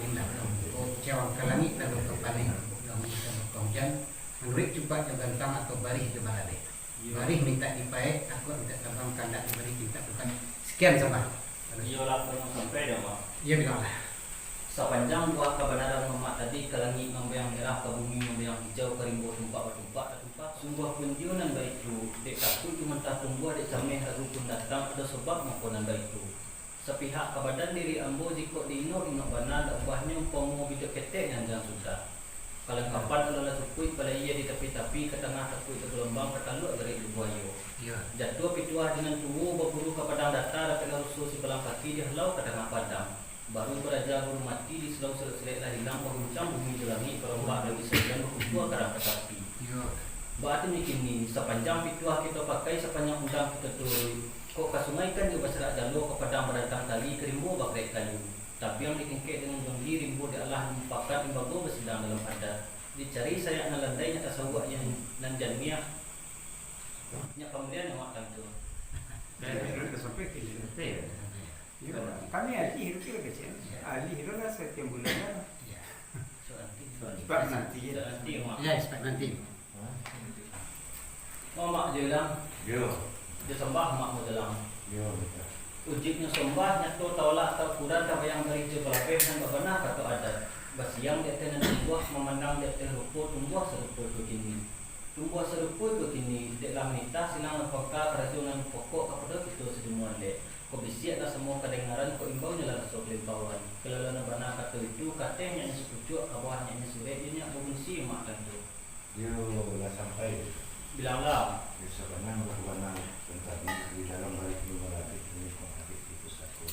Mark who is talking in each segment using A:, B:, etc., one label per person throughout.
A: indah o cewang kalangit na kapaning kongjan menurut cuba jabantang atau barih jebalade barih minta dipaek aku minta tabang kandak barih minta bukan sekian sama
B: Iyo lah sampai dah mak.
A: iya bilang lah
B: Sepanjang buah kebenaran Mamat tadi ke langit membayang merah, ke bumi membayang hijau, ke rimbo tumpak sungguh kunjungan baik itu dek takut cuma tak tunggu dek sameh ragu pun datang ada sebab makonan baik itu sepihak kebadan diri ambo jika diino benar dan ubahnya umpamu bidak ketek yang jangan sudah kalengkapan adalah sukui pada ia di tepi-tepi ke tengah takut ke gelombang ketaluk dari buayo jatuh pituah dengan tubuh berburu ke padang datar dapat lalusu si belang kaki dia halau ke tengah padang baru beraja hormati di selau selek-selek lah hilang meruncang bumi jelangi perombak dari sejalan berkumpul karang tetapi berarti begini sepanjang pituah kita pakai sepanjang undang kita tulis kok ke sungai kan juga serak jalur ke padang beratang tali ke rimbo bakai kayu tapi yang dikengkek dengan gembira rimbo di Allah mempakat imbago bersedang dalam adat dicari saya nalandai nyata sawak yang nan janmiah nyak kemudian yang makan tu
C: kami ahli hidup kita kecil, ahli hidup lah setiap bulan lah. Sebab nanti
A: ya sebab nanti
B: mak je lang dia sembah mak mo dalam ujiknya sembah nyato tolak atau kurang tak yang dari je pelapeh dan benar kata adat basiang dia tenan buah memandang dia teh rupo tumbuh serupa begini dalam nita silang apakah kerajunan pokok kepada kita semua lek kau bisiak lah semua kedengaran kau imbau nyala sok limpawan kelelahan benar kata itu katanya yang sekucuk awahnya yang surat ini aku fungsi mak kan tu
D: lah sampai
B: bilanglah
D: sebenarnya berwarna tentang di dalam balik melatih ini menghadap itu satu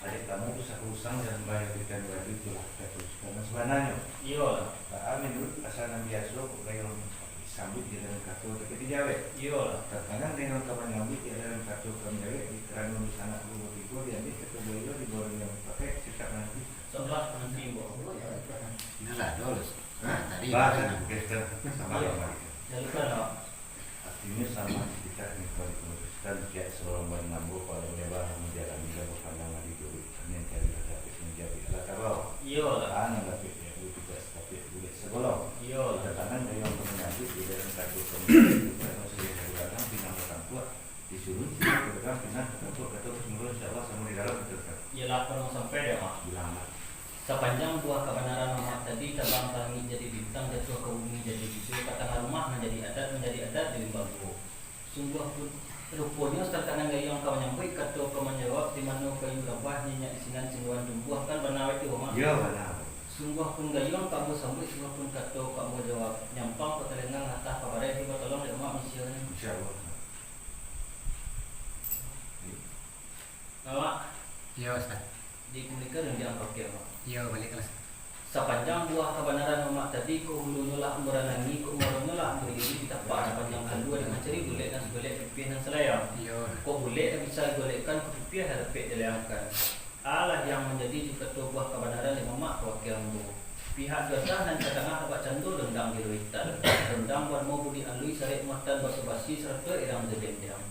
D: adik kamu itu satu usang dan bayar kita dua itu lah karena sebenarnya
B: iya
D: tak menurut asal Nabi Yaslo yang sambut di dalam kartu tapi tidak awet
B: iya
D: terkadang dengan kawan nyambut di dalam kartu kami awet di kerana di sana dulu itu diambil ketemu itu di bawah yang pakai sisa nanti
B: sebelah nanti bawa
A: ini lah dolus tadi
D: bahasa kita sama sama
B: jalur
D: artinya sama kita nih kalau memutuskan pihak seorang bernambu pada lebar menjalani dalam pandangan itu yang cari ada menjadi alat abau
B: iya
D: anak tapi itu juga tapi boleh sebelum
B: iya
D: tangan dari yang menyambut di dalam kartu kemudian karena sudah berdatang pinang orang tua disuruh berdatang pinang untuk ketemu semua insyaallah semua di dalam betul
B: iya lah kalau sampai deh mak
D: bilang
B: sepanjang buah kebenaran Mamat tadi terbang langit jadi bintang jatuh ke bumi jadi bisu kata rumah menjadi adat di limbago sungguh pun rupanya terkadang gayung kawan yang baik kata kau menjawab di mana kayu rabah nyenyak isinan cingguan tumbuh kan benar itu mak
D: iya benar
B: sungguh pun gayung kamu sambut sungguh pun kata kamu jawab nyampang ke telengang atas kabar hiba tolong dek mak misalnya
D: insyaallah
B: mak
A: iya Ustaz
B: di komunikasi yang dianggap dia mak
A: iya balik kelas
B: sepanjang buah kebenaran Mamat tadi ko hulunya lah meranangi ko marunnya lah berdiri di tapak sepanjang kedua dengan ceri golek dan golek pipih dan selayang
A: iya
B: ko golek dan bisa golekkan ko pipih harapet dilayangkan Allah yang menjadi juga buah kebenaran yang Mamat wakil mu pihak jasa dan cadangah dapat candul dendang diruitan dendang buat mau budi alui sarik matan basa-basi serta irang jebendang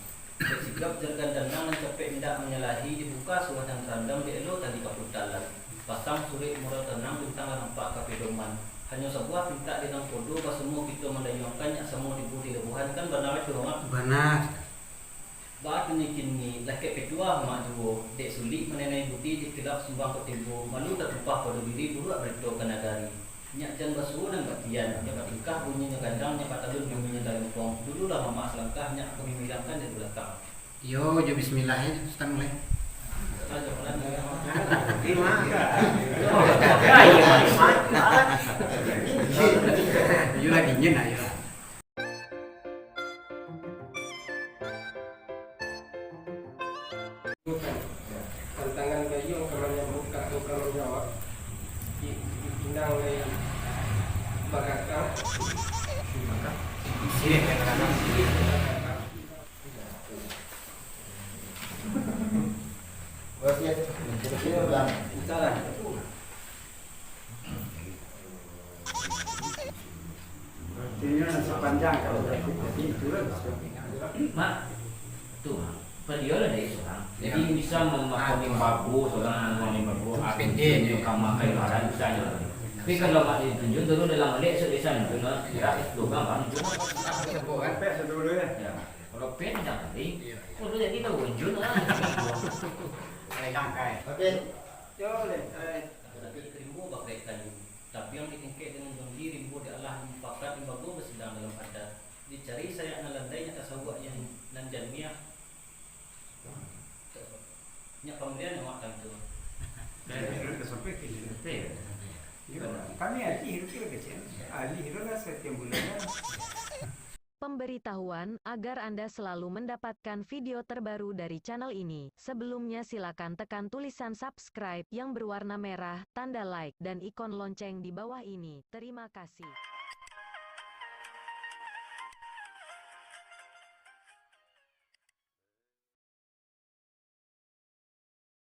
B: bersikap jergan danang dan capek tidak menyalahi dibuka suah dan randam di elo tadi kaputalan pasang surik mural tenang bintang nampak kapedoman hanya sebuah pinta di nang kodo pas semua kita mendayungkan yang semua dibudi lebuhan kan benar itu mak
A: benar
B: baat ni kini laki petua mak duo dek sulik menenai budi ditilap sumbang ketimbu malu tak tumpah pada diri buruk berito kanagari nyak jan basuh dan batian nyak tingkah bunyinya gandang nyak patalun bunyinya dalam pong dulu lah mama selangkah nyak kami milangkan dari belakang
A: yo jo bismillah ya Ustaz mulai
B: aja pelan
A: Ayo lagi nyen ayo.
C: Tantangan gayung kalau nyambut atau kalau jawab dipinang oleh bagakang
A: Sini kadang-kadang
C: salah ini sepanjang kalau jadi turun
B: mak tuh periola dari seorang jadi bisa memahami babu seorang memahami babu
A: Pendek.
B: Yung kamakai laran misalnya. Tapi kalau mak ditunjuk dulu dalam lek sedesa itu na ya itu gampang.
C: Sampai satu dulu ya.
B: Ya. Kalau pen jangan penting. Kalau jadi kita wujud lah.
C: Oke. Boleh.
B: Tapi rimbo pakai kayu. Tapi yang ditingkek dengan jomli rimbo di Allah mufakat yang bagus sedang dalam adat. Dicari saya nalandainya tasawuf yang nanjamiah. Nya kemudian yang makan tu.
C: Sudah sampai ke sini. Kami ahli hidup kecil. Ahli hiduplah setiap bulan.
E: Pemberitahuan agar Anda selalu mendapatkan video terbaru dari channel ini. Sebelumnya silakan tekan tulisan subscribe yang berwarna merah, tanda like, dan ikon lonceng di bawah ini. Terima kasih.